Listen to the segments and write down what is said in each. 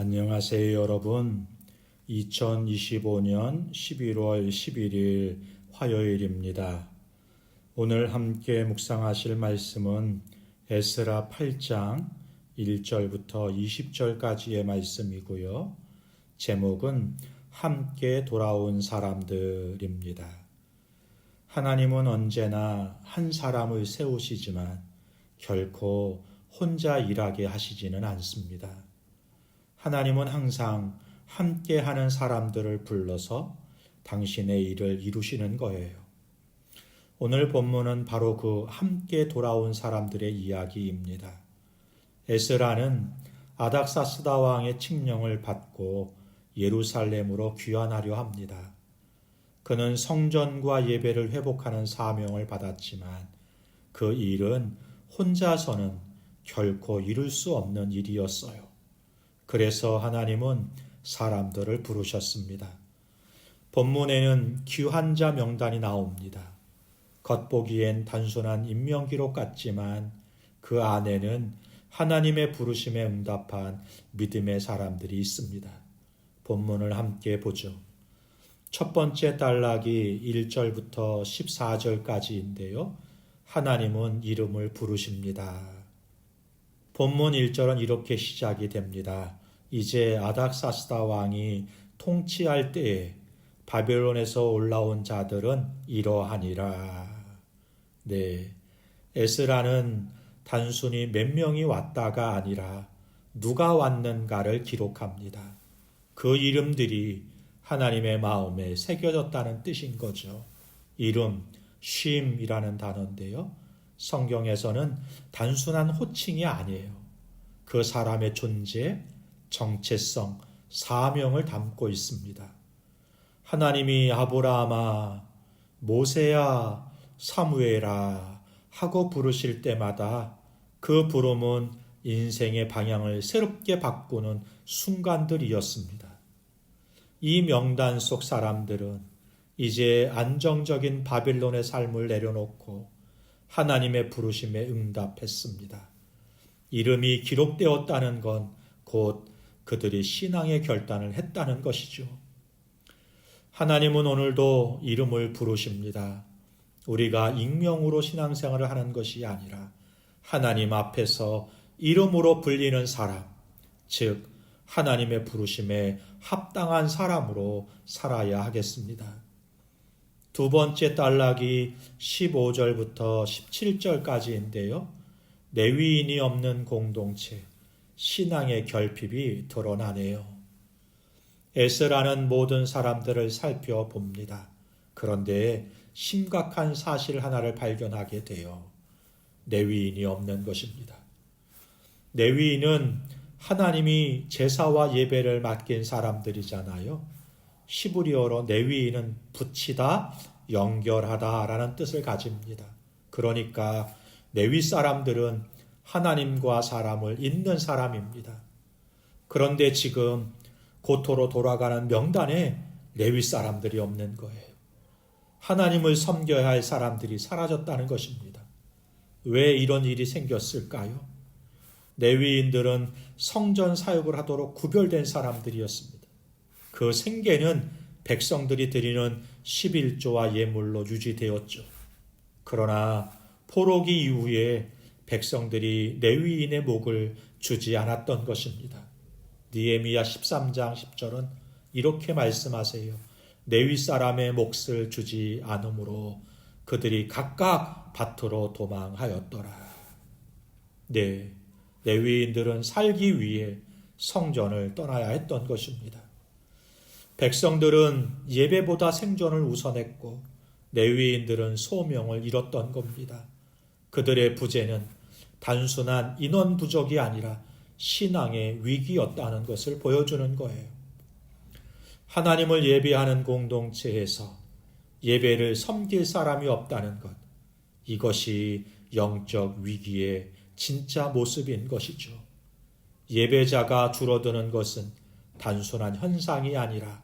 안녕하세요, 여러분. 2025년 11월 11일 화요일입니다. 오늘 함께 묵상하실 말씀은 에스라 8장 1절부터 20절까지의 말씀이고요. 제목은 함께 돌아온 사람들입니다. 하나님은 언제나 한 사람을 세우시지만 결코 혼자 일하게 하시지는 않습니다. 하나님은 항상 함께하는 사람들을 불러서 당신의 일을 이루시는 거예요. 오늘 본문은 바로 그 함께 돌아온 사람들의 이야기입니다. 에스라는 아닥사스다 왕의 칙령을 받고 예루살렘으로 귀환하려 합니다. 그는 성전과 예배를 회복하는 사명을 받았지만 그 일은 혼자서는 결코 이룰 수 없는 일이었어요. 그래서 하나님은 사람들을 부르셨습니다. 본문에는 귀환자 명단이 나옵니다. 겉보기엔 단순한 임명기록 같지만 그 안에는 하나님의 부르심에 응답한 믿음의 사람들이 있습니다. 본문을 함께 보죠. 첫 번째 단락이 1절부터 14절까지인데요. 하나님은 이름을 부르십니다. 본문 1절은 이렇게 시작이 됩니다. 이제 아닥사스다 왕이 통치할 때에 바벨론에서 올라온 자들은 이러하니라. 네, 에스라는 단순히 몇 명이 왔다가 아니라 누가 왔는가를 기록합니다. 그 이름들이 하나님의 마음에 새겨졌다는 뜻인 거죠. 이름, 쉼이라는 단어인데요. 성경에서는 단순한 호칭이 아니에요. 그 사람의 존재, 정체성, 사명을 담고 있습니다. 하나님이 아브라함아, 모세야, 사무엘아 하고 부르실 때마다 그 부름은 인생의 방향을 새롭게 바꾸는 순간들이었습니다. 이 명단 속 사람들은 이제 안정적인 바빌론의 삶을 내려놓고 하나님의 부르심에 응답했습니다. 이름이 기록되었다는 건 곧 그들이 신앙의 결단을 했다는 것이죠. 하나님은 오늘도 이름을 부르십니다. 우리가 익명으로 신앙생활을 하는 것이 아니라 하나님 앞에서 이름으로 불리는 사람, 즉 하나님의 부르심에 합당한 사람으로 살아야 하겠습니다. 두 번째 단락이 15절부터 17절까지인데요. 레위인이 없는 공동체, 신앙의 결핍이 드러나네요. 에스라는 모든 사람들을 살펴봅니다. 그런데 심각한 사실 하나를 발견하게 돼요. 레위인이 없는 것입니다. 레위인은 하나님이 제사와 예배를 맡긴 사람들이잖아요. 히브리어로 레위인은 붙이다, 연결하다 라는 뜻을 가집니다. 그러니까 레위 사람들은 하나님과 사람을 잇는 사람입니다. 그런데 지금 고토로 돌아가는 명단에 레위 사람들이 없는 거예요. 하나님을 섬겨야 할 사람들이 사라졌다는 것입니다. 왜 이런 일이 생겼을까요? 레위인들은 성전 사역을 하도록 구별된 사람들이었습니다. 그 생계는 백성들이 드리는 11조와 예물로 유지되었죠. 그러나 포로기 이후에 백성들이 레위인의 목을 주지 않았던 것입니다. 느헤미야 13장 10절은 이렇게 말씀하세요. 레위 사람의 몫을 주지 않으므로 그들이 각각 밭으로 도망하였더라. 네, 레위인들은 살기 위해 성전을 떠나야 했던 것입니다. 백성들은 예배보다 생존을 우선했고 레위인들은 소명을 잃었던 겁니다. 그들의 부재는 단순한 인원 부족이 아니라 신앙의 위기였다는 것을 보여주는 거예요. 하나님을 예배하는 공동체에서 예배를 섬길 사람이 없다는 것, 이것이 영적 위기의 진짜 모습인 것이죠. 예배자가 줄어드는 것은 단순한 현상이 아니라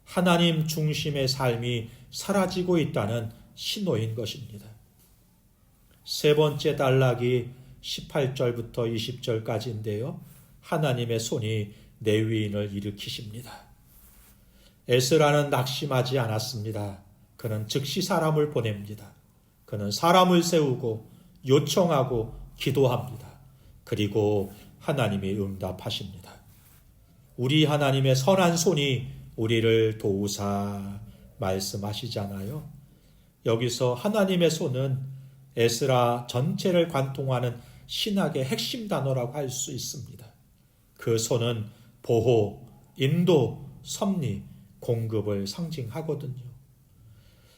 하나님 중심의 삶이 사라지고 있다는 신호인 것입니다. 세 번째 단락이 18절부터 20절까지인데요. 하나님의 손이 레위인을 일으키십니다. 에스라는 낙심하지 않았습니다. 그는 즉시 사람을 보냅니다. 그는 사람을 세우고 요청하고 기도합니다. 그리고 하나님이 응답하십니다. 우리 하나님의 선한 손이 우리를 도우사 말씀하시잖아요. 여기서 하나님의 손은 에스라 전체를 관통하는 신학의 핵심 단어라고 할 수 있습니다. 그 손은 보호, 인도, 섭리, 공급을 상징하거든요.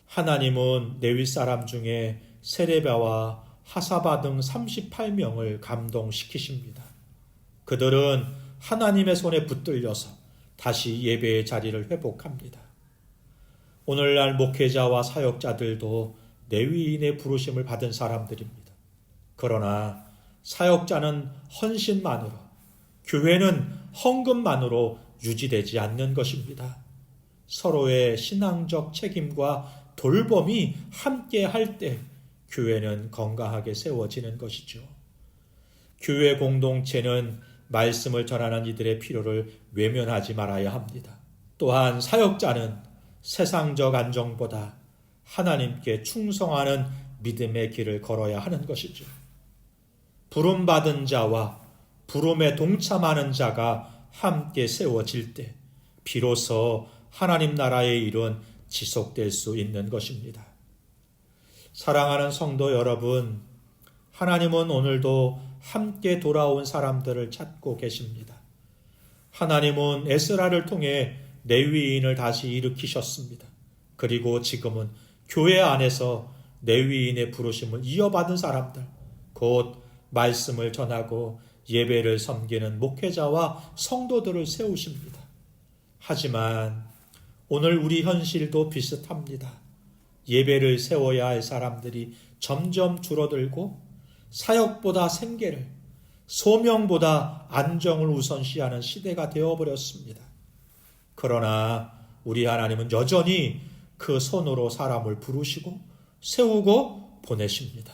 하나님은 레위 사람 중에 세레비아와 하사바 등 38명을 감동시키십니다. 그들은 하나님의 손에 붙들려서 다시 예배의 자리를 회복합니다. 오늘날 목회자와 사역자들도 레위인의 부르심을 받은 사람들입니다. 그러나 사역자는 헌신만으로, 교회는 헌금만으로 유지되지 않는 것입니다. 서로의 신앙적 책임과 돌봄이 함께 할 때 교회는 건강하게 세워지는 것이죠. 교회 공동체는 말씀을 전하는 이들의 필요를 외면하지 말아야 합니다. 또한 사역자는 세상적 안정보다 하나님께 충성하는 믿음의 길을 걸어야 하는 것이죠. 부름받은 자와 부름에 동참하는 자가 함께 세워질 때 비로소 하나님 나라의 일은 지속될 수 있는 것입니다. 사랑하는 성도 여러분, 하나님은 오늘도 함께 돌아온 사람들을 찾고 계십니다. 하나님은 에스라를 통해 레위인을 다시 일으키셨습니다. 그리고 지금은 교회 안에서 레위인의 부르심을 이어받은 사람들, 곧 말씀을 전하고 예배를 섬기는 목회자와 성도들을 세우십니다. 하지만 오늘 우리 현실도 비슷합니다. 예배를 세워야 할 사람들이 점점 줄어들고 사역보다 생계를, 소명보다 안정을 우선시하는 시대가 되어버렸습니다. 그러나 우리 하나님은 여전히 그 손으로 사람을 부르시고 세우고 보내십니다.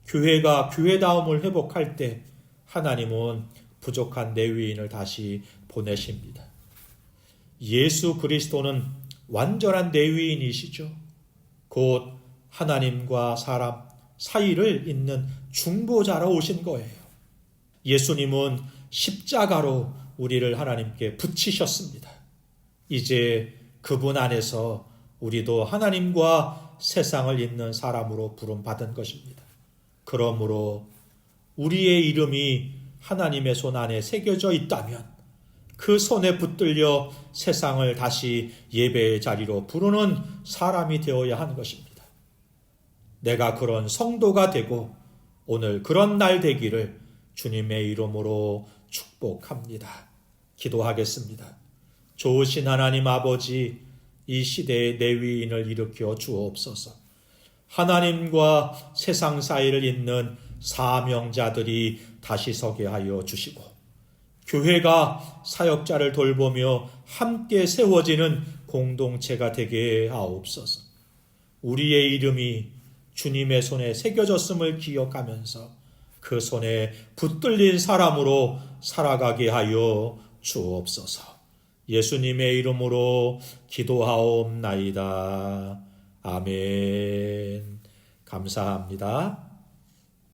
교회가 교회다움을 회복할 때 하나님은 부족한 레위인을 다시 보내십니다. 예수 그리스도는 완전한 레위인이시죠. 곧 하나님과 사람 사이를 잇는 중보자로 오신 거예요. 예수님은 십자가로 우리를 하나님께 붙이셨습니다. 이제 그분 안에서 우리도 하나님과 세상을 잇는 사람으로 부름받은 것입니다. 그러므로 우리의 이름이 하나님의 손 안에 새겨져 있다면 그 손에 붙들려 세상을 다시 예배의 자리로 부르는 사람이 되어야 하는 것입니다. 내가 그런 성도가 되고 오늘 그런 날 되기를 주님의 이름으로 축복합니다. 기도하겠습니다. 좋으신 하나님 아버지, 이 시대의 레위인을 일으켜 주옵소서. 하나님과 세상 사이를 잇는 사명자들이 다시 서게 하여 주시고 교회가 사역자를 돌보며 함께 세워지는 공동체가 되게 하옵소서. 우리의 이름이 주님의 손에 새겨졌음을 기억하면서 그 손에 붙들린 사람으로 살아가게 하여 주옵소서. 예수님의 이름으로 기도하옵나이다. 아멘. 감사합니다.